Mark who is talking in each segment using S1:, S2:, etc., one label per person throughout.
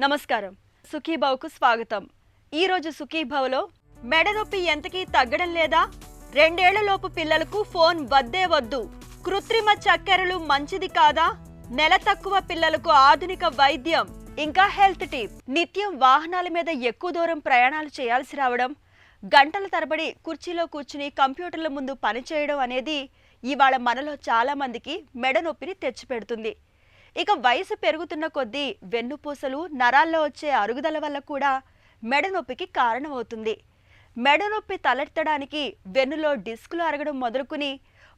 S1: నమస్కారం. సుఖీభావ్కు స్వాగతం. ఈ రోజు సుఖీభావ్లో మెడ నొప్పి ఎంతకీ తగ్గడం లేదా, 2 ఏళ్లలోపు పిల్లలకు ఫోన్ వద్దే వద్దు, కృత్రిమ చక్కెరలు మంచిది కాదా, నెల తక్కువ పిల్లలకు ఆధునిక వైద్యం, ఇంకా హెల్త్ టిప్. నిత్యం వాహనాల మీద ఎక్కువ దూరం ప్రయాణాలు చేయాల్సి రావడం, గంటల తరబడి కుర్చీలో కూర్చుని కంప్యూటర్ల ముందు పనిచేయడం అనేది ఇవాళ మనలో చాలా మందికి మెడ నొప్పిని తెచ్చిపెడుతుంది. ఇక వయసు పెరుగుతున్న కొద్దీ వెన్నుపూసలు, నరాల్లో వచ్చే అరుగుదల వల్ల కూడా మెడ నొప్పికి కారణమవుతుంది. మెడ నొప్పి తలెత్తడానికి వెన్నులో డిస్కులు అరగడం మొదలుకుని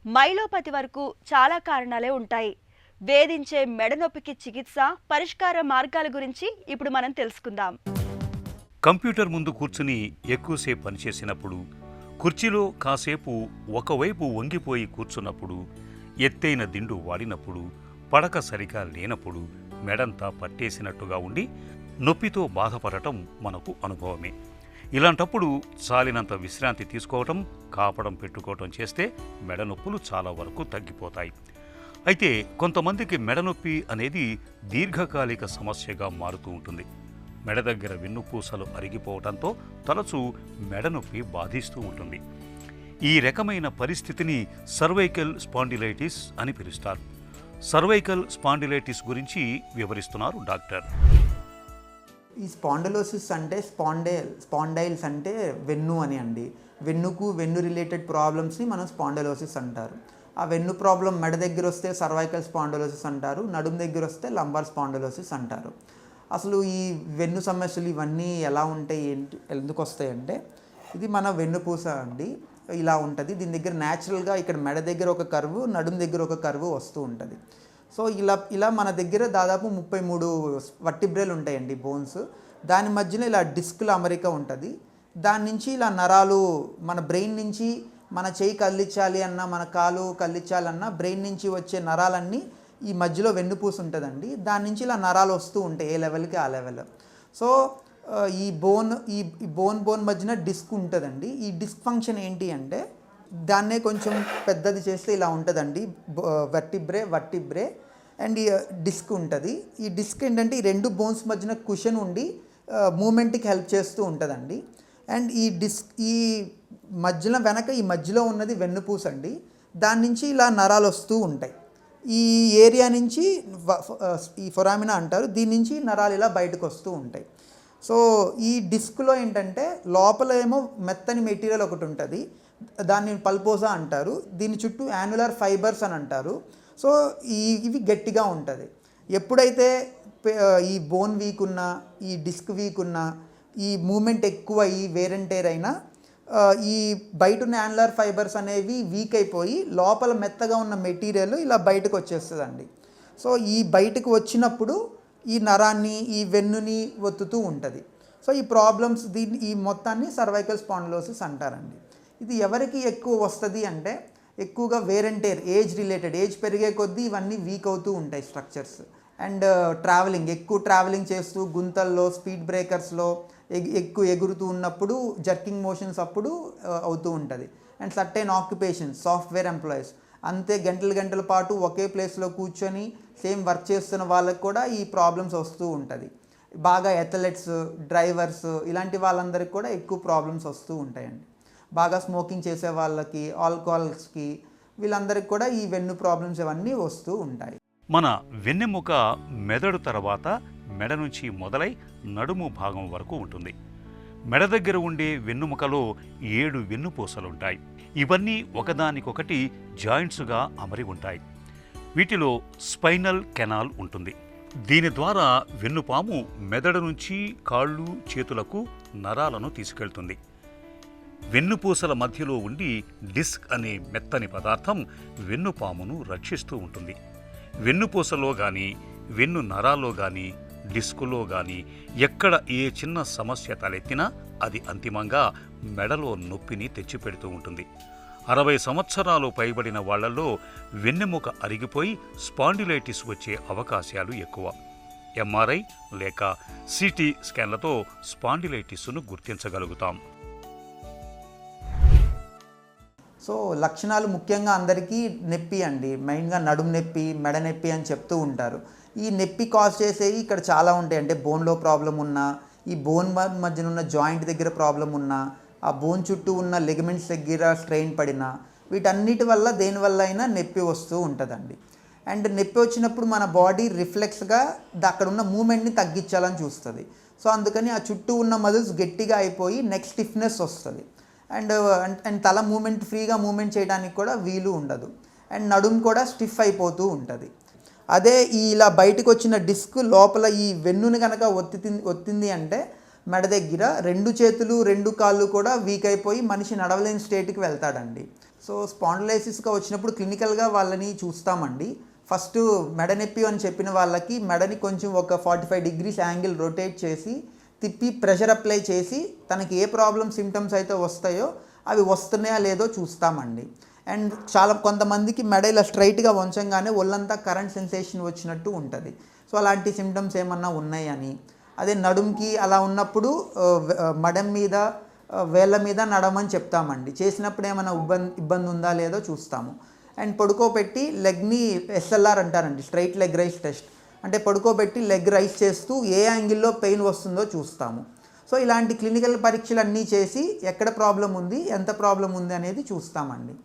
S1: మైలోపతి వరకు చాలా కారణాలే ఉంటాయి. వేధించే మెడ నొప్పికి చికిత్స, పరిష్కార మార్గాల గురించి ఇప్పుడు మనం తెలుసుకుందాం.
S2: కంప్యూటర్ ముందు కూర్చుని ఎక్కువసేపు పనిచేసినప్పుడు, కుర్చీలో కాసేపు ఒకవైపు వంగిపోయి కూర్చున్నప్పుడు, ఎత్తైన దిండు వాడినప్పుడు, పడక సరిగా లేనప్పుడు మెడంతా పట్టేసినట్టుగా ఉండి నొప్పితో బాధపడటం మనకు అనుభవమే. ఇలాంటప్పుడు చాలినంత విశ్రాంతి తీసుకోవటం, కాపడం పెట్టుకోవటం చేస్తే మెడ నొప్పులు చాలా వరకు తగ్గిపోతాయి. అయితే కొంతమందికి మెడనొప్పి అనేది దీర్ఘకాలిక సమస్యగా మారుతూ ఉంటుంది. మెడ దగ్గర వెన్నుపూసలు అరిగిపోవడంతో తరచూ మెడనొప్పి బాధిస్తూ ఉంటుంది. ఈ రకమైన పరిస్థితిని సర్వైకల్ స్పాండిలైటిస్ అని పిలుస్తారు. సర్వైకల్ స్పాండిలైటిస్ గురించి వివరిస్తున్నారు డాక్టర్.
S3: ఈ స్పాండిలోసిస్ అంటే స్పాండైల్స్ అంటే వెన్ను అని అండి. వెన్ను రిలేటెడ్ ప్రాబ్లమ్స్ని మనం స్పాండిలోసిస్ అంటారు. ఆ వెన్ను ప్రాబ్లం మెడ దగ్గర వస్తే సర్వైకల్ స్పాండిలోసిస్ అంటారు, నడుము దగ్గర వస్తే లంబార్ స్పాండిలోసిస్ అంటారు. అసలు ఈ వెన్ను సమస్యలు ఇవన్నీ ఎలా ఉంటాయి, ఎందుకు వస్తాయంటే, ఇది మన వెన్నుపూస అండి. ఇలా ఉంటుంది. దీని దగ్గర న్యాచురల్గా ఇక్కడ మెడ దగ్గర ఒక కర్వ్, నడుము దగ్గర ఒక కర్వ్ వస్తూ ఉంటుంది. సో ఇలా మన దగ్గర దాదాపు 33 వర్టిబ్రేలు ఉంటాయండి, బోన్స్. దాని మధ్యలో ఇలా డిస్కుల అమరిక ఉంటుంది. దాని నుంచి ఇలా నరాలు, మన బ్రెయిన్ నుంచి మన చేయి కదిలించాలి అన్నా, మన కాలు కదిలించాలన్నా బ్రెయిన్ నుంచి వచ్చే నరాలన్నీ ఈ మధ్యలో వెన్నుపూస ఉంటుందండి. దాని నుంచి ఇలా నరాలు వస్తూ ఉంటాయి, ఏ లెవెల్కి ఆ లెవెల్. సో ఈ బోన్ మధ్యన డిస్క్ ఉంటుందండి. ఈ డిస్క్ ఫంక్షన్ ఏంటి అంటే, దాన్నే కొంచెం పెద్దది చేస్తే ఇలా ఉంటుందండి, వర్టిబ్రే అండ్ ఈ డిస్క్ ఉంటుంది. ఈ డిస్క్ ఏంటంటే ఈ 2 బోన్స్ మధ్యన కుషన్ ఉండి మూమెంట్కి హెల్ప్ చేస్తూ ఉంటుందండి. అండ్ ఈ మధ్యలో వెనక ఈ మధ్యలో ఉన్నది వెన్నుపూస అండి. దాని నుంచి ఇలా నరాలు వస్తూ ఉంటాయి. ఈ ఏరియా నుంచి ఈ ఫొరామినా అంటారు. దీని నుంచి నరాలు ఇలా బయటకు వస్తూ ఉంటాయి. సో ఈ డిస్క్లో ఏంటంటే లోపల ఏమో మెత్తని మెటీరియల్ ఒకటి ఉంటుంది, దాన్ని పల్పోజా అంటారు. దీని చుట్టూ యాన్యులర్ ఫైబర్స్ అని అంటారు. సో ఇవి గట్టిగా ఉంటుంది. ఎప్పుడైతే ఈ బోన్ వీక్ ఉన్నా, ఈ డిస్క్ వీక్ ఉన్నా, ఈ మూమెంట్ ఎక్కువ అయ్యి వేర్ అండ్ టేర్ అయినా ఈ బయట ఉన్న యాన్యులర్ ఫైబర్స్ అనేవి వీక్ అయిపోయి లోపల మెత్తగా ఉన్న మెటీరియల్ ఇలా బయటకు వచ్చేస్తుందండి. సో ఈ బయటకు వచ్చినప్పుడు ఈ నరాన్ని, ఈ వెన్నుని ఒత్తుతూ ఉంటుంది. సో ఈ ప్రాబ్లమ్స్, ఈ మొత్తాన్ని సర్వైకల్ స్పాండిలోసిస్ అంటారండి. ఇది ఎవరికి ఎక్కువ వస్తుంది అంటే, ఎక్కువగా వేర్ అండ్ టేర్, ఏజ్ పెరిగే కొద్దీ ఇవన్నీ వీక్ అవుతూ ఉంటాయి స్ట్రక్చర్స్. అండ్ ఎక్కువ ట్రావెలింగ్ చేస్తూ గుంతల్లో, స్పీడ్ బ్రేకర్స్లో ఎక్కువ ఎగురుతూ ఉన్నప్పుడు, జర్కింగ్ మోషన్స్ అప్పుడు అవుతూ ఉంటుంది. And certain occupations, software employees అంతే గంటల పాటు ఒకే ప్లేస్లో కూర్చొని సేమ్ వర్క్ చేస్తున్న వాళ్ళకి కూడా ఈ ప్రాబ్లమ్స్ వస్తూ ఉంటుంది. బాగా అథ్లెట్స్, డ్రైవర్స్ ఇలాంటి వాళ్ళందరికీ కూడా ఎక్కువ ప్రాబ్లమ్స్ వస్తూ ఉంటాయండి. బాగా స్మోకింగ్ చేసే వాళ్ళకి, ఆల్కహాల్స్కి, వీళ్ళందరికీ కూడా ఈ వెన్ను ప్రాబ్లమ్స్ ఇవన్నీ వస్తూ ఉంటాయి.
S2: మన వెన్నెముక మెదడు తర్వాత మెడ నుంచి మొదలై నడుము భాగం వరకు ఉంటుంది. మెడ దగ్గర ఉండే వెన్నుముకలో 7 వెన్నుపూసలుంటాయి. ఇవన్నీ ఒకదానికొకటి జాయింట్స్గా అమరి ఉంటాయి. వీటిలో స్పైనల్ కెనాల్ ఉంటుంది. దీని ద్వారా వెన్నుపాము మెదడు నుంచి కాళ్ళు, చేతులకు నరాలను తీసుకెళ్తుంది. వెన్నుపూసల మధ్యలో ఉండి డిస్క్ అనే మెత్తని పదార్థం వెన్నుపామును రక్షిస్తూ ఉంటుంది. వెన్నుపూసలో గాని, వెన్ను నరాల్లో గాని, డిస్కులో గాని ఎక్కడ ఏ చిన్న సమస్య తలెత్తినా అది అంతిమంగా మెడలో నొప్పిని తెచ్చిపెడుతూ ఉంటుంది. 60 సంవత్సరాలు పైబడిన వాళ్లలో వెన్నెముక అరిగిపోయి స్పాండిలైటిస్ వచ్చే అవకాశాలు ఎక్కువ. ఎంఆర్ఐ లేక సిటీ స్కాన్లతో స్పాండిలైటిస్ను గుర్తించగలుగుతాం.
S3: సో లక్షణాలు ముఖ్యంగా అందరికీ నొప్పి అండి, మెయిన్గా నడుము నొప్పి, మెడ నొప్పి అని చెప్తూ ఉంటారు. ఈ నొప్పి కాజ్ చేసేవి ఇక్కడ చాలా ఉంటాయి. అంటే బోన్లో ప్రాబ్లం ఉన్నా, ఈ బోన్ మధ్యన ఉన్న జాయింట్ దగ్గర ప్రాబ్లం ఉన్నా, ఆ బోన్ చుట్టూ ఉన్న లిగమెంట్స్ దగ్గర స్ట్రెయిన్ పడినా, వీటన్నిటి వల్ల దేనివల్ల అయినా నొప్పి వస్తూ ఉంటుందండి. అండ్ నొప్పి వచ్చినప్పుడు మన బాడీ రిఫ్లెక్స్గా అక్కడ ఉన్న మూమెంట్ని తగ్గించాలని చూస్తుంది. సో అందుకని ఆ చుట్టూ ఉన్న మజిల్స్ గట్టిగా అయిపోయి నెక్ స్టిఫ్నెస్ వస్తుంది. అండ్ తల మూమెంట్ ఫ్రీగా మూమెంట్ చేయడానికి కూడా వీలు ఉండదు. అండ్ నడుము కూడా స్టిఫ్ అయిపోతూ ఉంటుంది. అదే ఇలా బయటకు వచ్చిన డిస్క్ లోపల ఈ వెన్నుని కనుక ఒత్తింది అంటే మెడ దగ్గర 2 చేతులు 2 కాళ్ళు కూడా వీక్ అయిపోయి మనిషి నడవలేని స్టేట్కి వెళ్తాడండి. సో స్పాండిలైసిస్గా వచ్చినప్పుడు క్లినికల్గా వాళ్ళని చూస్తామండి. ఫస్ట్ మెడ నొప్పి అని చెప్పిన వాళ్ళకి మెడని కొంచెం ఒక 45 degrees యాంగిల్ రొటేట్ చేసి తిప్పి ప్రెషర్ అప్లై చేసి తనకి ఏ ప్రాబ్లమ్ సిమ్టమ్స్ అయితే వస్తాయో అవి వస్తున్నాయా లేదో చూస్తామండి. అండ్ కొంతమందికి మెడ ఇలా స్ట్రైట్గా వంచంగానే ఒళ్ళంతా కరెంట్ సెన్సేషన్ వచ్చినట్టు ఉంటుంది. సో అలాంటి సిమ్టమ్స్ ఏమన్నా ఉన్నాయని. అదే నడుముకి అలా ఉన్నప్పుడు మడం మీద వేళ్ళ మీద నడమని చెప్తామండి. చేసినప్పుడు ఏమైనా ఇబ్బంది ఉందా లేదో చూస్తాము. అండ్ పడుకోబెట్టి లెగ్ని SLR అంటారండి, స్ట్రైట్ లెగ్ రైస్ టెస్ట్. అంటే పడుకోబెట్టి లెగ్ రైస్ చేస్తూ ఏ యాంగిల్లో పెయిన్ వస్తుందో చూస్తాము. సో ఇలాంటి క్లినికల్ పరీక్షలు అన్నీ చేసి ఎక్కడ ప్రాబ్లం ఉంది, ఎంత ప్రాబ్లం ఉంది అనేది చూస్తామండి.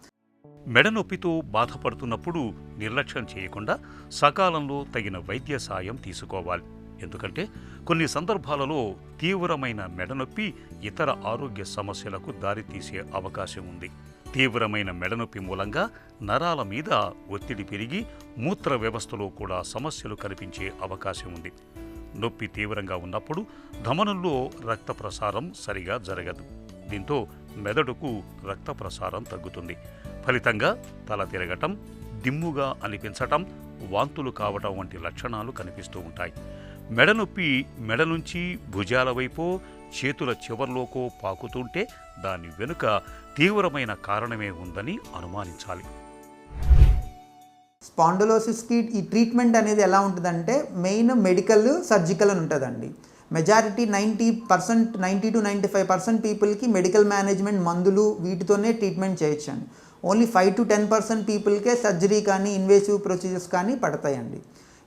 S2: మెడ నొప్పితో బాధపడుతున్నప్పుడు నిర్లక్ష్యం చేయకుండా సకాలంలో తగిన వైద్య సాయం తీసుకోవాలి. ఎందుకంటే కొన్ని సందర్భాలలో తీవ్రమైన మెడనొప్పి ఇతర ఆరోగ్య సమస్యలకు దారితీసే అవకాశం ఉంది. తీవ్రమైన మెడనొప్పి మూలంగా నరాల మీద ఒత్తిడి పెరిగి మూత్ర వ్యవస్థలో కూడా సమస్యలు కనిపించే అవకాశం ఉంది. నొప్పి తీవ్రంగా ఉన్నప్పుడు ధమనుల్లో రక్త ప్రసారం సరిగా జరగదు. దీంతో మెదడుకు రక్త ప్రసారం తగ్గుతుంది. ఫలితంగా తల తిరగటం, దిమ్ముగా అనిపించటం, వాంతులు కావటం వంటి లక్షణాలు కనిపిస్తూ ఉంటాయి. మెడనొప్పి మెడ నుంచి భుజాల వైపో చేతుల చివర్లోకో పాకుతుంటే దాని వెనుక తీవ్రమైన కారణమే ఉందని అనుమానించాలి.
S3: స్పాండిలోసిస్కి ఈ ట్రీట్మెంట్ అనేది ఎలా ఉంటుందంటే మెయిన్ మెడికల్, సర్జికల్ అని ఉంటుందండి. మెజారిటీ 90% to 95% పీపుల్కి మెడికల్ మేనేజ్మెంట్ మందులు వీటితోనే ట్రీట్మెంట్ చేయొచ్చండి. ఓన్లీ 5 to 10% పీపుల్కే సర్జరీ కానీ ఇన్వేసివ్ ప్రొసీజర్స్ కానీ పడతాయండి.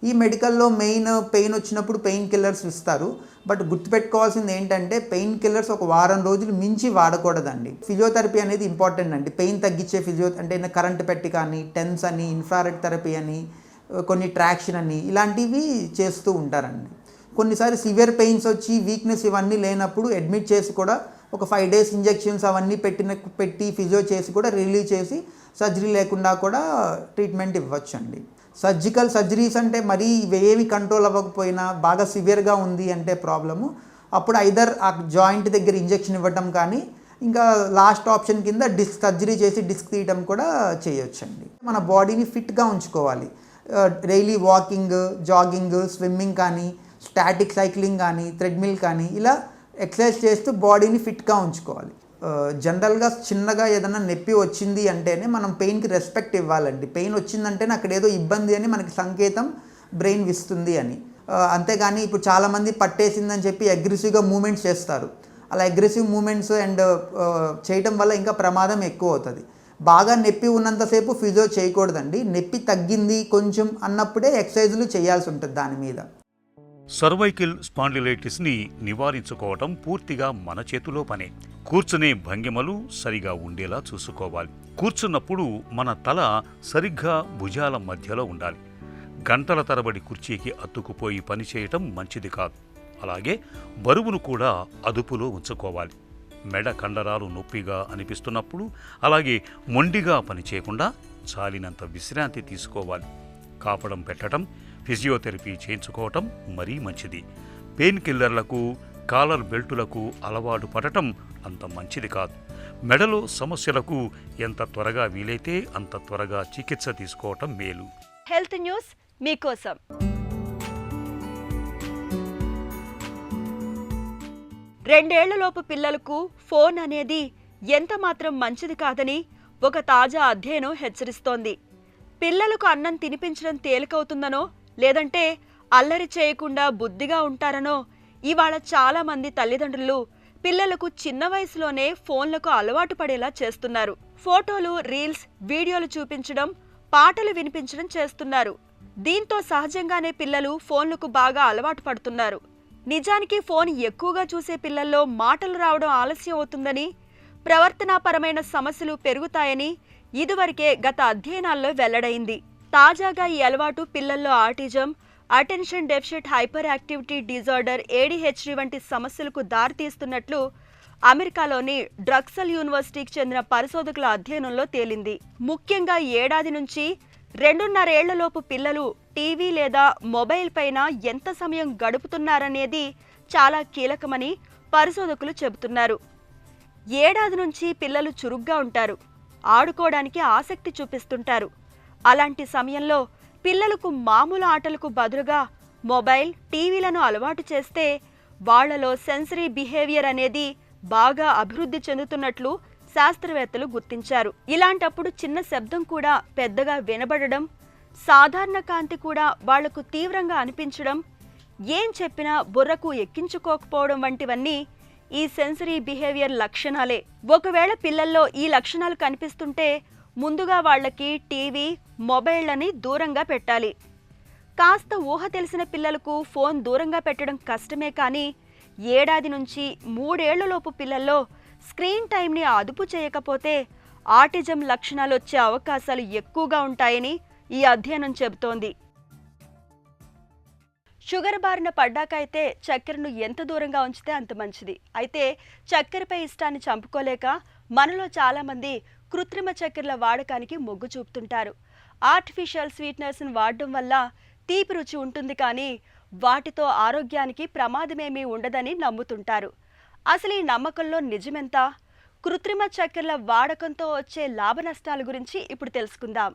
S3: ఈ మెడికల్లో మెయిన్ పెయిన్ వచ్చినప్పుడు పెయిన్ కిల్లర్స్ ఇస్తారు. బట్ గుర్తుపెట్టుకోవాల్సింది ఏంటంటే పెయిన్ కిల్లర్స్ ఒక వారం రోజులు మించి వాడకూడదండి. ఫిజియోథెరపీ అనేది ఇంపార్టెంట్ అండి. పెయిన్ తగ్గించే అంటే కరెంట్ పెట్టి కానీ, టెన్స్ అని, ఇన్ఫ్రారెడ్ థెరపీ అని, కొన్ని ట్రాక్షన్ అని ఇలాంటివి చేస్తూ ఉంటారండి. కొన్నిసార్లు సివియర్ పెయిన్స్ వచ్చి వీక్నెస్ ఇవన్నీ లేనప్పుడు అడ్మిట్ చేసి కూడా ఒక 5 days ఇంజెక్షన్స్ అవన్నీ పెట్టి ఫిజియో చేసి కూడా రిలీవ్ చేసి సర్జరీ లేకుండా కూడా ట్రీట్మెంట్ ఇవ్వచ్చండి. సర్జరీస్ అంటే మరీ ఇవేవి కంట్రోల్ అవ్వకపోయినా బాగా సివియర్గా ఉంది అంటే ప్రాబ్లము, అప్పుడు ఐదర్ ఆ జాయింట్ దగ్గర ఇంజెక్షన్ ఇవ్వటం కానీ ఇంకా లాస్ట్ ఆప్షన్ కింద సర్జరీ చేసి డిస్క్ తీయటం కూడా చేయొచ్చండి. మన బాడీని ఫిట్గా ఉంచుకోవాలి. డైలీ వాకింగ్, జాగింగ్, స్విమ్మింగ్ కానీ, స్టాటిక్ సైక్లింగ్ కానీ, థ్రెడ్మిల్ కానీ ఇలా ఎక్సర్సైజ్ చేస్తూ బాడీని ఫిట్గా ఉంచుకోవాలి. జనరల్గా చిన్నగా ఏదైనా నొప్పి వచ్చింది అంటేనే మనం పెయిన్కి రెస్పెక్ట్ ఇవ్వాలండి. పెయిన్ వచ్చిందంటేనే అక్కడ ఏదో ఇబ్బంది అని మనకి సంకేతం బ్రెయిన్ ఇస్తుంది అని. అంతేగాని ఇప్పుడు చాలామంది పట్టేసిందని చెప్పి అగ్రెసివ్గా మూమెంట్స్ చేస్తారు. అలా అగ్రెసివ్ మూమెంట్స్ అండ్ చేయటం వల్ల ఇంకా ప్రమాదం ఎక్కువ అవుతుంది. బాగా నొప్పి ఉన్నంతసేపు ఫిజియో చేయకూడదండి. నొప్పి తగ్గింది కొంచెం అన్నప్పుడే ఎక్సర్సైజులు చేయాల్సి ఉంటుంది దాని మీద.
S2: సర్వైకల్ స్పాండిలైటిస్ని నివారించుకోవటం పూర్తిగా మన చేతిలో పనే. కూర్చునే భంగిమలు సరిగా ఉండేలా చూసుకోవాలి. కూర్చున్నప్పుడు మన తల సరిగ్గా భుజాల మధ్యలో ఉండాలి. గంటల తరబడి కుర్చీకి అతుక్కుపోయి పనిచేయటం మంచిది కాదు. అలాగే బరువును కూడా అదుపులో ఉంచుకోవాలి. మెడ కండరాలు నొప్పిగా అనిపిస్తున్నప్పుడు అలాగే మొండిగా పనిచేయకుండా చాలినంత విశ్రాంతి తీసుకోవాలి. కాపడం పెట్టడం, ఫిజియోథెరపీ చేయించుకోవటం మరీ మంచిది. పెయిన్ కిల్లర్లకు, కాలర్ బెల్టులకు అలవాటు పడటం అంత మంచిది కాదు. మెడలో సమస్యలకు ఎంత త్వరగా వీలైతే అంత త్వరగా చికిత్స తీసుకోవటం మేలు.
S1: హెల్త్ న్యూస్ మీకోసం. రెండేళ్లలోపు పిల్లలకు ఫోన్ అనేది ఎంత మాత్రం మంచిది కాదని ఒక తాజా అధ్యయనం హెచ్చరిస్తోంది. పిల్లలకు అన్నం తినిపించడం తేలికవుతుందనో లేదంటే అల్లరి చేయకుండా బుద్ధిగా ఉంటారనో ఇవాళ చాలా మంది తల్లిదండ్రులు పిల్లలకు చిన్న వయసులోనే ఫోన్లకు అలవాటు పడేలా చేస్తున్నారు. ఫోటోలు, రీల్స్, వీడియోలు చూపించడం, పాటలు వినిపించడం చేస్తున్నారు. దీంతో సహజంగానే పిల్లలు ఫోన్లకు బాగా అలవాటు పడుతున్నారు. నిజానికి ఫోన్ ఎక్కువగా చూసే పిల్లల్లో మాటలు రావడం ఆలస్యం అవుతుందని, ప్రవర్తనాపరమైన సమస్యలు పెరుగుతాయని ఇదివరకే గత అధ్యయనాల్లో వెల్లడైంది. తాజాగా ఈ అలవాటు పిల్లల్లో autism, attention deficit hyper activity disorder ADHD వంటి సమస్యలకు దారితీస్తున్నట్లు అమెరికాలోని డ్రక్సల్ యూనివర్సిటీకి చెందిన పరిశోధకుల అధ్యయనంలో తేలింది. ముఖ్యంగా ఏడాది నుంచి 2.5 ఏళ్లలోపు పిల్లలు టీవీ లేదా మొబైల్ పైన ఎంత సమయం గడుపుతున్నారనేది చాలా కీలకమని పరిశోధకులు చెబుతున్నారు. ఏడాది నుంచి పిల్లలు చురుగ్గా ఉంటారు, ఆడుకోవడానికి ఆసక్తి చూపిస్తుంటారు. అలాంటి సమయంలో పిల్లలకు మామూలు ఆటలకు బదులుగా మొబైల్, టీవీలను అలవాటు చేస్తే వాళ్లలో సెన్సరీ బిహేవియర్ అనేది బాగా అభివృద్ధి చెందుతున్నట్లు శాస్త్రవేత్తలు గుర్తించారు. ఇలాంటప్పుడు చిన్న శబ్దం కూడా పెద్దగా వినబడడం, సాధారణ కాంతి కూడా వాళ్లకు తీవ్రంగా అనిపించడం, ఏం చెప్పినా బుర్రకు ఎక్కించుకోకపోవడం వంటివన్నీ ఈ సెన్సరీ బిహేవియర్ లక్షణాలే. ఒకవేళ పిల్లల్లో ఈ లక్షణాలు కనిపిస్తుంటే ముందుగా వాళ్ళకి టీవీ, మొబైళ్లని దూరంగా పెట్టాలి. కాస్త ఊహ తెలిసిన పిల్లలకు ఫోన్ దూరంగా పెట్టడం కష్టమే, కానీ ఏడాది నుంచి 3 ఏళ్లలోపు పిల్లల్లో స్క్రీన్ టైంని అదుపు చేయకపోతే ఆటిజం లక్షణాలు వచ్చే అవకాశాలు ఎక్కువగా ఉంటాయని ఈ అధ్యయనం చెబుతోంది. షుగర్ బారిన పడ్డాకైతే చక్కెరను ఎంత దూరంగా ఉంచితే అంత మంచిది. అయితే చక్కెరపై ఇష్టాన్ని చంపుకోలేక మనలో చాలామంది కృత్రిమ చక్కెరల వాడకానికి మొగ్గు చూపుతుంటారు. ఆర్టిఫిషియల్ స్వీట్నర్స్ని వాడడం వల్ల తీపి రుచి ఉంటుంది, కానీ వాటితో ఆరోగ్యానికి ప్రమాదమేమీ ఉండదని నమ్ముతుంటారు. అసలు ఈ నమ్మకంలో నిజమెంత? కృత్రిమ చక్కెరల వాడకంతో వచ్చే లాభ నష్టాల గురించి ఇప్పుడు తెలుసుకుందాం.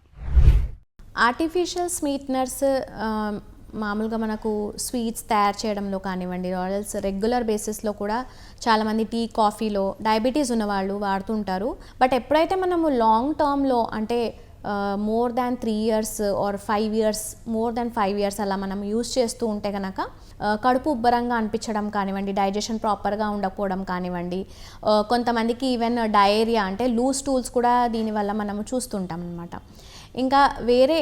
S4: ఆర్టిఫిషియల్ స్వీట్నర్స్ మామూలుగా మనకు స్వీట్స్ తయారు చేయడంలో కానివ్వండి, రాయల్స్ రెగ్యులర్ బేసిస్లో కూడా చాలామంది టీ, కాఫీలో డయాబెటీస్ ఉన్నవాళ్ళు వాడుతుంటారు. బట్ ఎప్పుడైతే మనము లాంగ్ టర్మ్లో అంటే more than 3 years or 5 years, more than 5 years అలా మనం యూజ్ చేస్తూ ఉంటే కనుక కడుపు ఉబ్బరంగా అనిపించడం కానివ్వండి, డైజెషన్ ప్రాపర్గా ఉండకపోవడం కానివ్వండి, కొంతమందికి ఈవెన్ డయేరియా అంటే లూజ్ స్టూల్స్ కూడా దీనివల్ల మనము చూస్తుంటాం అన్నమాట. ఇంకా వేరే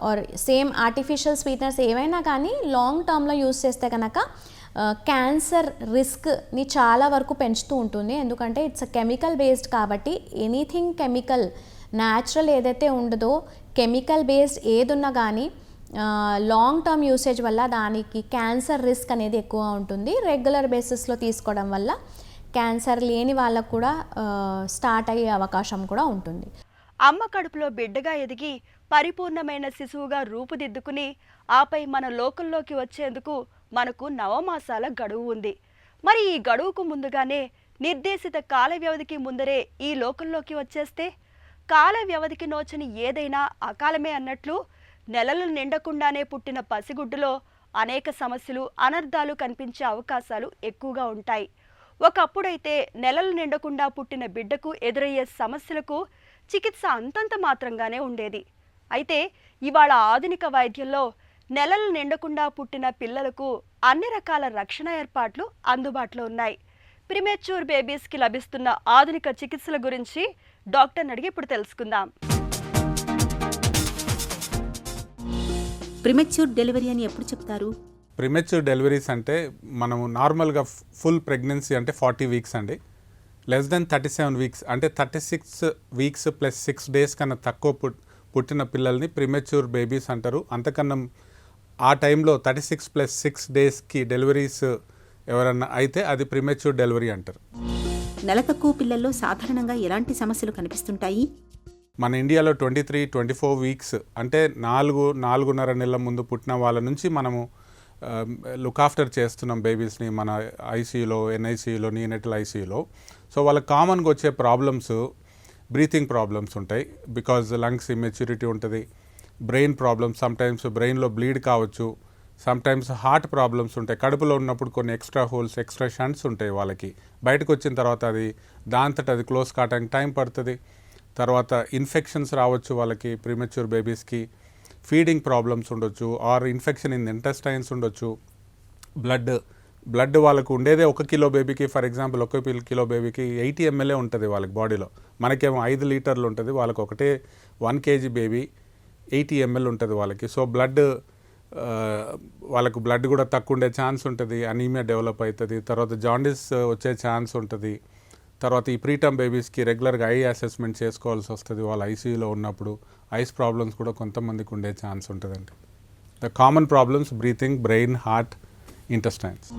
S4: ఆర్ సేమ్ ఆర్టిఫిషియల్ స్వీట్నర్స్ ఏవైనా కానీ లాంగ్ టర్మ్లో యూజ్ చేస్తే కనుక క్యాన్సర్ రిస్క్ని చాలా వరకు పెంచుతూ ఉంటుంది. ఎందుకంటే ఇట్స్ కెమికల్ బేస్డ్ కాబట్టి ఎనీథింగ్ కెమికల్, న్యాచురల్ ఏదైతే ఉండదో కెమికల్ బేస్డ్ ఏదున్నా కానీ లాంగ్ టర్మ్ యూసేజ్ వల్ల దానికి క్యాన్సర్ రిస్క్ అనేది ఎక్కువ ఉంటుంది. రెగ్యులర్ బేసిస్లో తీసుకోవడం వల్ల క్యాన్సర్ లేని వాళ్ళకు కూడా స్టార్ట్ అయ్యే అవకాశం కూడా ఉంటుంది.
S1: అమ్మ కడుపులో బిడ్డగా ఎదిగి పరిపూర్ణమైన శిశువుగా రూపుదిద్దుకుని ఆపై మన లోకంలోకి వచ్చేందుకు మనకు 9 మాసాల గడువు ఉంది. మరి ఈ గడువుకు ముందుగానే నిర్దేశిత కాల వ్యవధికి ముందరే ఈ లోకంలోకి వచ్చేస్తే కాల వ్యవధికి నోచని ఏదైనా అకాలమే అన్నట్లు నెలలు నిండకుండానే పుట్టిన పసిగుడ్డులో అనేక సమస్యలు, అనర్థాలు కనిపించే అవకాశాలు ఎక్కువగా ఉంటాయి. ఒకప్పుడైతే నెలలు నిండకుండా పుట్టిన బిడ్డకు ఎదురయ్యే సమస్యలకు చికిత్స అంతంత మాత్రంగానే ఉండేది. అయితే ఇవాళ ఆధునిక వైద్యంలో నెలలు నిండకుండా పుట్టిన పిల్లలకు అన్ని రకాల రక్షణ ఏర్పాట్లు అందుబాటులో ఉన్నాయి. ప్రిమెచ్యూర్ బేబీస్కి లభిస్తున్న ఆధునిక చికిత్సల గురించి డాక్టర్ని అడిగి ఇప్పుడు తెలుసుకుందాం.
S5: ప్రిమెచ్యూర్ డెలివరీ అని ఎప్పుడు చెప్తారు?
S6: ప్రిమెచ్యూర్ డెలివరీస్ అంటే మనము నార్మల్గా ఫుల్ ప్రెగ్నెన్సీ అంటే 40 weeks అండి. లెస్ దెన్ 37 weeks అంటే 36 weeks + 6 days కన్నా తక్కువ పుట్టిన పిల్లల్ని ప్రిమెచ్యూర్ బేబీస్ అంటారు. అంతకన్నా ఆ టైంలో 36 + 6 daysకి డెలివరీస్ ఎవరన్నా అయితే అది ప్రిమెచ్యూర్ డెలివరీ అంటారు.
S5: నెల తక్కువ పిల్లల్లో సాధారణంగా ఎలాంటి సమస్యలు కనిపిస్తుంటాయి?
S6: మన ఇండియాలో 23-24 weeks అంటే 4.5 నెలల ముందు పుట్టిన వాళ్ళ నుంచి మనము లుక్ ఆఫ్టర్ చేస్తున్నాం బేబీస్ని మన ఐసీయూలో, ఎన్ఐసీయూలో, నీనెటల్ ఐసీయూలో. సో వాళ్ళకి కామన్గా వచ్చే ప్రాబ్లమ్స్ బ్రీతింగ్ ప్రాబ్లమ్స్ ఉంటాయి, బికాజ్ లంగ్స్ ఇమ్మెచ్యూరిటీ ఉంటుంది. బ్రెయిన్ ప్రాబ్లమ్స్, సమ్టైమ్స్ బ్రెయిన్లో బ్లీడ్ కావచ్చు. సమ్టైమ్స్ హార్ట్ ప్రాబ్లమ్స్ ఉంటాయి. కడుపులో ఉన్నప్పుడు కొన్ని ఎక్స్ట్రా హోల్స్, ఎక్స్ట్రా షంట్స్ ఉంటాయి వాళ్ళకి. బయటకు వచ్చిన తర్వాత అది దాంతట అది క్లోజ్ కావడానికి టైం పడుతుంది. తర్వాత ఇన్ఫెక్షన్స్ రావచ్చు వాళ్ళకి, ప్రీమెచ్యూర్ బేబీస్కి. ఫీడింగ్ ప్రాబ్లమ్స్ ఉండొచ్చు, ఆర్ ఇన్ఫెక్షన్ ఇన్ ఇంటెస్టైన్స్ ఉండొచ్చు. బ్లడ్ బ్లడ్ వాళ్ళకు ఉండేదే 1 కిలో బేబీకి, ఫర్ ఎగ్జాంపుల్ 1 కిలో బేబీకి 80 ml ఉంటుంది వాళ్ళకి బాడీలో. మనకేమో 5 లీటర్లు ఉంటుంది, వాళ్ళకి ఒకటే 1 kg బేబీ 80 ml ఉంటుంది వాళ్ళకి. సో బ్లడ్ వాళ్ళకు బ్లడ్ కూడా తక్కువ ఉండే ఛాన్స్ ఉంటుంది, అనీమియా డెవలప్ అవుతుంది, తర్వాత జాండిస్ వచ్చే ఛాన్స్ ఉంటుంది. తర్వాత ఈ ప్రీటర్మ్ బేబీస్కి రెగ్యులర్గా ఐ అసెస్మెంట్ చేసుకోవాల్సి వస్తుంది వాళ్ళ ఐసీయూలో ఉన్నప్పుడు. ఐస్ ప్రాబ్లమ్స్ కూడా కొంతమందికి ఉండే ఛాన్స్ ఉంటుందండి. The common problems breathing, brain, heart, intestines.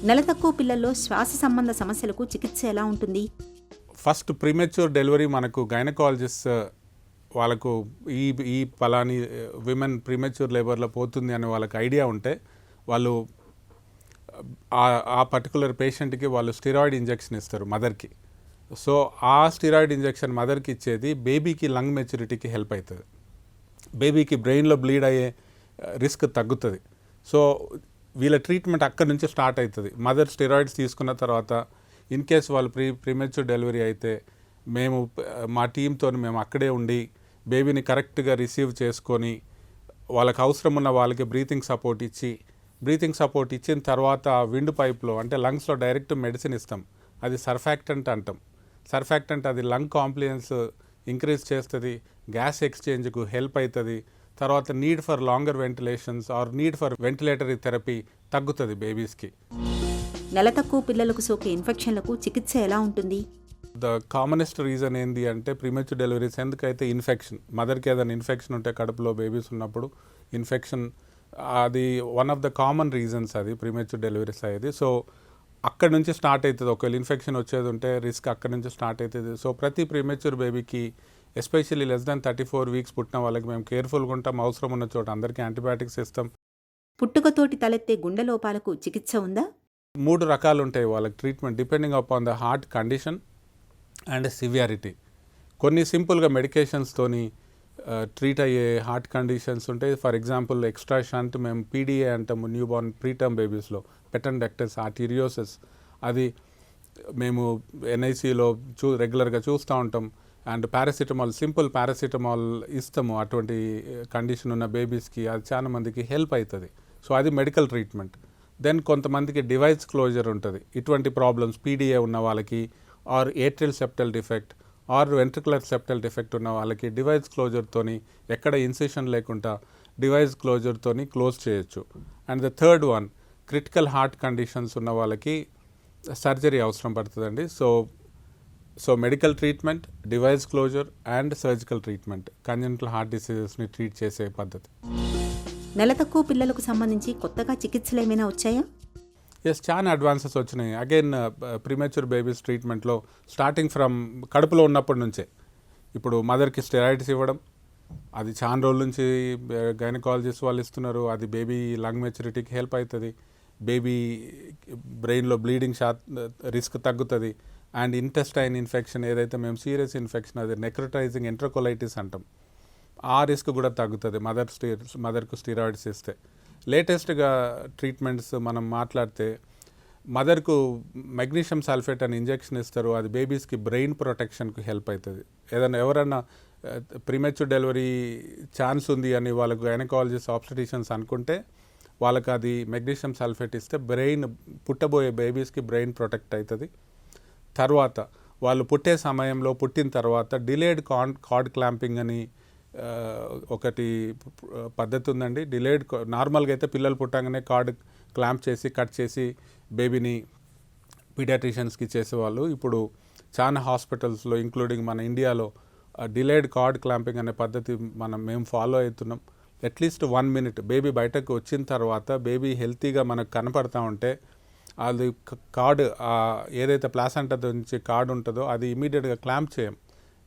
S5: నెల తక్కువ పిల్లల్లో శ్వాస సంబంధ సమస్యలకు చికిత్స ఎలా ఉంటుంది?
S6: ఫస్ట్ ప్రీమెచ్యూర్ డెలివరీ మనకు గైనకాలజిస్ట్ వాళ్ళకు ఈ పలాని విమెన్ ప్రీమెచ్యూర్ లేబర్లో పోతుంది అని వాళ్ళకి ఐడియా ఉంటే వాళ్ళు ఆ పర్టికులర్ పేషెంట్కి వాళ్ళు స్టిరాయిడ్ ఇంజెక్షన్ ఇస్తారు మదర్కి. సో ఆ స్టిరాయిడ్ ఇంజెక్షన్ మదర్కి ఇచ్చేది బేబీకి లంగ్ మెచ్యూరిటీకి హెల్ప్ అవుతుంది, బేబీకి బ్రెయిన్లో బ్లీడ్ అయ్యే రిస్క్ తగ్గుతుంది. సో వీళ్ళ ట్రీట్మెంట్ అక్కడి నుంచి స్టార్ట్ అవుతుంది. మదర్ స్టిరాయిడ్స్ తీసుకున్న తర్వాత ఇన్ కేస్ వాళ్ళు ప్రీమెచ్యూర్ డెలివరీ అయితే మా టీంతో మేము అక్కడే ఉండి బేబీని కరెక్ట్గా రిసీవ్ చేసుకొని వాళ్ళకి అవసరం ఉన్న వాళ్ళకి బ్రీతింగ్ సపోర్ట్ ఇచ్చిన తర్వాత విండ్ పైప్లో అంటే లంగ్స్లో డైరెక్ట్ మెడిసిన్ ఇస్తాం. అది సర్ఫాక్టెంట్ అంటాం. సర్ఫాక్టెంట్ అది లంగ్ కాంప్లియన్స్ ఇంక్రీజ్ చేస్తుంది, గ్యాస్ ఎక్స్చేంజ్కు హెల్ప్ అవుతుంది. తర్వాత need for longer ventilations or need for ventilatory therapy తగ్గుతుంది బేబీస్కి.
S5: నెల తక్కువ పిల్లలకు సోకే ఇన్ఫెక్షన్లకు చికిత్స ఎలా ఉంటుంది?
S6: ద కామనెస్ట్ రీజన్ ఏంది అంటే ప్రీమెచ్యూర్ డెలివరీస్ ఎందుకైతే ఇన్ఫెక్షన్, మదర్కి ఏదైనా ఇన్ఫెక్షన్ ఉంటే కడుపులో బేబీస్ ఉన్నప్పుడు ఇన్ఫెక్షన్, అది one of the common reasons అది ప్రీమెచ్యూర్ డెలివరీస్ అయ్యేది. సో అక్కడ నుంచి స్టార్ట్ అవుతుంది. ఒకవేళ ఇన్ఫెక్షన్ వచ్చేది ఉంటే రిస్క్ అక్కడ నుంచి స్టార్ట్ అవుతుంది. సో ప్రతి ప్రీమెచ్యూర్ బేబీకి ఎస్పెషల్లీ లెస్ దాన్ 34 వీక్స్ పుట్టిన వాళ్ళకి మేము కేర్ఫుల్గా ఉంటాం. అవసరం ఉన్న చోట అందరికీ యాంటీబయాటిక్స్ ఇస్తాం.
S5: పుట్టుకతోటి తలెత్తే గుండె లోపాలకు చికిత్స ఉందా?
S6: 3 రకాలు ఉంటాయి వాళ్ళకి treatment depending upon the heart condition and severity. కొన్ని సింపుల్గా మెడికేషన్స్తోని ట్రీట్ అయ్యే హార్ట్ కండిషన్స్ ఉంటాయి. ఫర్ ఎగ్జాంపుల్ ఎక్స్ట్రా షంట్ మేము పీడిఏ అంటాము న్యూ బార్న్ ప్రీటర్మ్ బేబీస్లో, పెటెండెక్టస్ ఆర్టీరియోసిస్, అది మేము ఎన్ఐసిలో రెగ్యులర్గా చూస్తూ ఉంటాం. అండ్ పారాసిటమాల్, సింపుల్ పారాసిటమాల్ ఇస్తాము అటువంటి కండిషన్ ఉన్న బేబీస్కి. అది చాలా మందికి హెల్ప్ అవుతుంది. సో అది మెడికల్ ట్రీట్మెంట్. దెన్ కొంతమందికి డివైస్ క్లోజర్ ఉంటుంది. ఇటువంటి ప్రాబ్లమ్స్ పీడిఏ ఉన్న వాళ్ళకి or atrial septal defect or ventricular septal defect ఉన్న వాళ్ళకి డివైస్ క్లోజర్తోని ఎక్కడ ఇన్సిషన్ లేకుండా డివైస్ క్లోజర్తోని క్లోజ్ చేయొచ్చు. And the third one, critical heart conditions ఉన్న వాళ్ళకి సర్జరీ అవసరం పడుతుందండి. So medical treatment, device closure and surgical treatment congenital heart డిసీజెస్ని ట్రీట్ చేసే పద్ధతి.
S5: నెల తక్కువ పిల్లలకు సంబంధించి కొత్తగా చికిత్సలు ఏమైనా వచ్చాయా?
S6: ఎస్, చాలా అడ్వాన్సెస్ వచ్చినాయి. అగైన్ ప్రీమెచ్యూర్ బేబీస్ ట్రీట్మెంట్లో స్టార్టింగ్ ఫ్రమ్ కడుపులో ఉన్నప్పటి నుంచే ఇప్పుడు మదర్కి స్టెరాయిడ్స్ ఇవ్వడం, అది చాలా రోజుల నుంచి గైనకాలజిస్ట్ వాళ్ళు ఇస్తున్నారు. అది బేబీ లంగ్ మెచ్యూరిటీకి హెల్ప్ అవుతుంది, బేబీ బ్రెయిన్లో బ్లీడింగ్ రిస్క్ తగ్గుతుంది. అండ్ ఇంటెస్టైన్ ఇన్ఫెక్షన్ ఏదైతే మేము సీరియస్ ఇన్ఫెక్షన్, అది నెక్రోటైజింగ్ ఎంట్రోకోలైటిస్ అంటాం, ఆ రిస్క్ కూడా తగ్గుతుంది మదర్కు స్టీరాయిడ్స్ ఇస్తే. లేటెస్ట్గా ట్రీట్మెంట్స్ మనం మాట్లాడితే మదర్కు మెగ్నీషియం సల్ఫేట్ అని ఇంజెక్షన్ ఇస్తారు. అది బేబీస్కి బ్రెయిన్ ప్రొటెక్షన్కి హెల్ప్ అవుతుంది. ఎవరన్నా ప్రీమెచ్యూర్ డెలివరీ ఛాన్స్ ఉంది అని వాళ్ళకు గైనకాలజిస్ట్ ఆబ్స్టెట్రిషియన్స్ అనుకుంటే వాళ్ళకి అది మెగ్నీషియం సల్ఫేట్ ఇస్తే పుట్టబోయే బేబీస్కి బ్రెయిన్ ప్రొటెక్ట్ అవుతుంది. తర్వాత వాళ్ళు పుట్టే సమయంలో పుట్టిన తర్వాత డిలేడ్ కార్డ్ క్లాంపింగ్ అని ఒకటి పద్ధతి ఉందండి. డిలేడ్, నార్మల్గా అయితే పిల్లలు పుట్టగానే కార్డ్ క్లాంప్ చేసి కట్ చేసి బేబీని పీడియాట్రిషియన్స్కి చేసేవాళ్ళు. ఇప్పుడు చాలా హాస్పిటల్స్లో ఇంక్లూడింగ్ మన ఇండియాలో డిలేడ్ కార్డ్ క్లాంపింగ్ అనే పద్ధతి మేము ఫాలో అవుతున్నాం. అట్లీస్ట్ 1 minute బేబీ బయటకు వచ్చిన తర్వాత బేబీ హెల్తీగా మనకు కనపడతా ఉంటే అది కార్డ్ ఏదైతే ప్లాసెంటా నుంచి కార్డ్ ఉంటుందో అది ఇమీడియట్గా క్లాంప్ చేయం.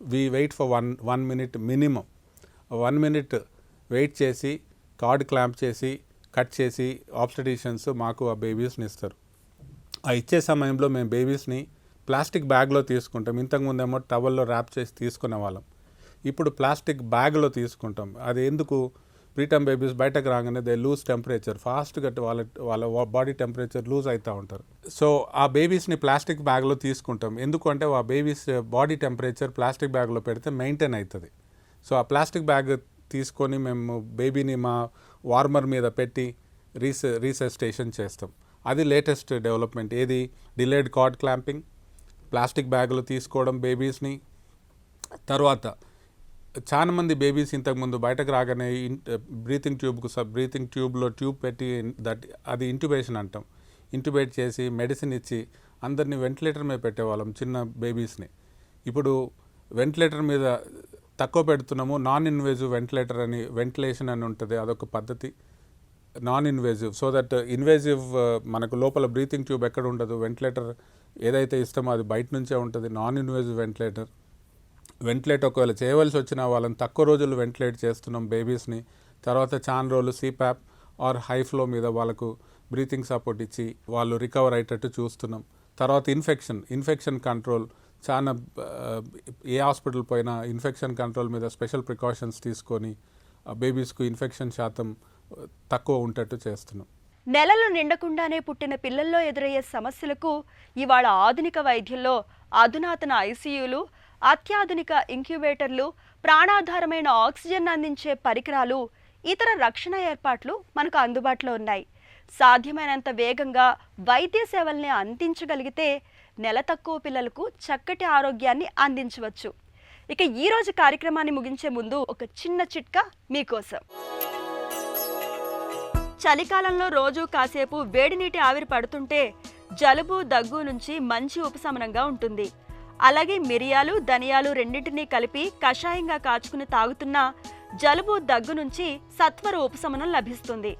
S6: We wait for 1 minute minimum. 1 minute wait చేసి కార్డ్ క్లాంప్ చేసి కట్ చేసి ఆబ్స్టెట్రిషియన్స్ మాకు ఆ బేబీస్ని ఇస్తారు. ఆ ఇచ్చే సమయంలో మేము బేబీస్ని ప్లాస్టిక్ బ్యాగ్లో తీసుకుంటాం. ఇంతకుముందేమో టవల్లో ర్యాప్ చేసి తీసుకునే వాళ్ళం, ఇప్పుడు ప్లాస్టిక్ బ్యాగ్లో తీసుకుంటాం. అది ఎందుకు? ప్రీటర్మ్ బేబీస్ బయటకు రాగానే దే లూజ్ టెంపరేచర్, ఫాస్ట్గా వాళ్ళ బాడీ టెంపరేచర్ లూజ్ అవుతూ ఉంటారు. సో ఆ బేబీస్ని ప్లాస్టిక్ బ్యాగ్లో తీసుకుంటాం. ఎందుకంటే ఆ బేబీస్ బాడీ టెంపరేచర్ ప్లాస్టిక్ బ్యాగ్లో పెడితే మెయింటైన్ అవుతుంది. సో ఆ ప్లాస్టిక్ బ్యాగ్ తీసుకొని మేము బేబీని మా వార్మర్ మీద పెట్టి రీసెస్టేషన్ చేస్తాం. అది లేటెస్ట్ డెవలప్మెంట్. ఏది? డిలేడ్ కార్డ్ క్లాంపింగ్, ప్లాస్టిక్ బ్యాగులు తీసుకోవడం బేబీస్ని. తర్వాత చాలా మంది బేబీస్ ఇంతకుముందు బయటకు రాగానే బ్రీతింగ్ ట్యూబ్లో ట్యూబ్ పెట్టి అది ఇంట్యుబేషన్ అంటాం. ఇంట్యుబేట్ చేసి మెడిసిన్ ఇచ్చి అందరినీ వెంటిలేటర్ మీద పెట్టేవాళ్ళం చిన్న బేబీస్ని. ఇప్పుడు వెంటిలేటర్ మీద తక్కువ పెడుతున్నాము. నాన్ ఇన్వేజివ్ వెంటిలేటర్ అని, వెంటిలేషన్ అని ఉంటుంది, అదొక పద్ధతి. Non invasive, so that invasive మనకు లోపల బ్రీతింగ్ ట్యూబ్ ఎక్కడ ఉండదు. వెంటిలేటర్ ఏదైతే ఇస్తామో అది బయట నుంచే ఉంటుంది. నాన్ ఇన్వేజివ్ వెంటిలేట్ ఒకవేళ చేయవలసి వచ్చిన వాళ్ళని తక్కువ రోజులు వెంటిలేట్ చేస్తున్నాం బేబీస్ని. తర్వాత చాలా రోజులు సిప్యాప్ ఆర్ హై ఫ్లో మీద వాళ్ళకు బ్రీతింగ్ సపోర్ట్ ఇచ్చి వాళ్ళు రికవర్ అయ్యేటట్టు చూస్తున్నాం. తర్వాత ఇన్ఫెక్షన్ కంట్రోల్, చాలా ఏ హాస్పిటల్ పోయినా ఇన్ఫెక్షన్ కంట్రోల్ మీద స్పెషల్ ప్రికాషన్స్ తీసుకొని బేబీస్కు ఇన్ఫెక్షన్ శాతం తక్కువ ఉండేట్టు చేస్తున్నాం.
S1: నెలలు నిండకుండానే పుట్టిన పిల్లల్లో ఎదురయ్యే సమస్యలకు ఇవాళ ఆధునిక వైద్యంలో అధునాతన ఐసీయూలు, అత్యాధునిక ఇంక్యుబేటర్లు, ప్రాణాధారమైన ఆక్సిజన్ అందించే పరికరాలు, ఇతర రక్షణ ఏర్పాట్లు మనకు అందుబాటులో ఉన్నాయి. సాధ్యమైనంత వేగంగా వైద్య సేవల్ని అందించగలిగితే నెల తక్కువ పిల్లలకు చక్కటి ఆరోగ్యాన్ని అందించవచ్చు. ఇక ఈరోజు కార్యక్రమాన్ని ముగించే ముందు ఒక చిన్న చిట్కా మీకోసం. చలికాలంలో రోజు కాసేపు వేడి నీటి ఆవిరి పడుతుంటే జలుబు, దగ్గు నుంచి మంచి ఉపశమనంగా ఉంటుంది. అలాగే మిరియాలు, ధనియాలు రెండింటినీ కలిపి కషాయంగా కాచుకుని తాగుతున్నా జలుబు, దగ్గు నుంచి సత్వర ఉపశమనం లభిస్తుంది.